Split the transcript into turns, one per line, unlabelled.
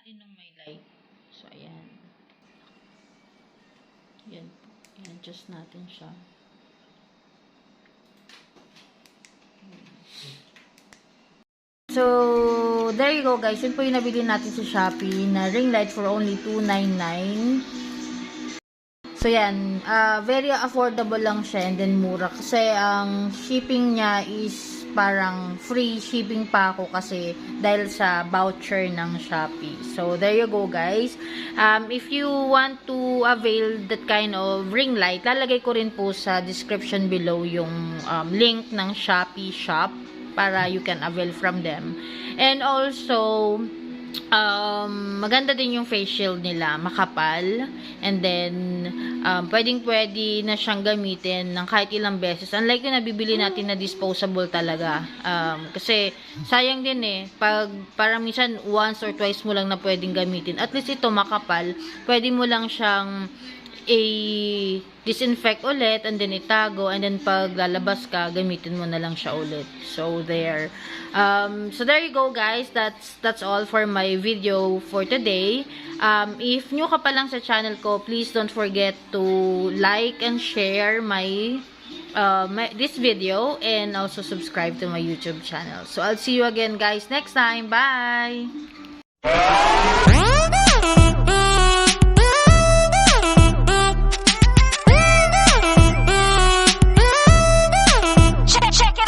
natin nung may light. So, ayan. Yan. I-adjust natin siya. So, there you go guys. Yun po yung nabili natin sa Shopee na ring light for only $299. So, yan. Very affordable lang siya and then mura. Kasi ang shipping niya is parang free shipping pa ako kasi dahil sa voucher ng Shopee. So, there you go guys. If you want to avail that kind of ring light, lalagay ko rin po sa description below yung link ng Shopee shop para you can avail from them. And also, maganda din yung face shield nila, makapal. And then, pwedeng-pwede na siyang gamitin ng kahit ilang beses. Unlike yung nabibili natin na disposable talaga. Kasi, sayang din eh. Parang minsan, once or twice mo lang na pwedeng gamitin. At least ito, makapal. Pwede mo lang siyang i-disinfect ulit and then itago and then pag lalabas ka, gamitin mo na lang siya ulit. So, there. So, there you go guys. That's all for my video for today. If new ka pa lang sa channel ko, please don't forget to like and share this video and also subscribe to my YouTube channel. So, I'll see you again guys next time. Bye!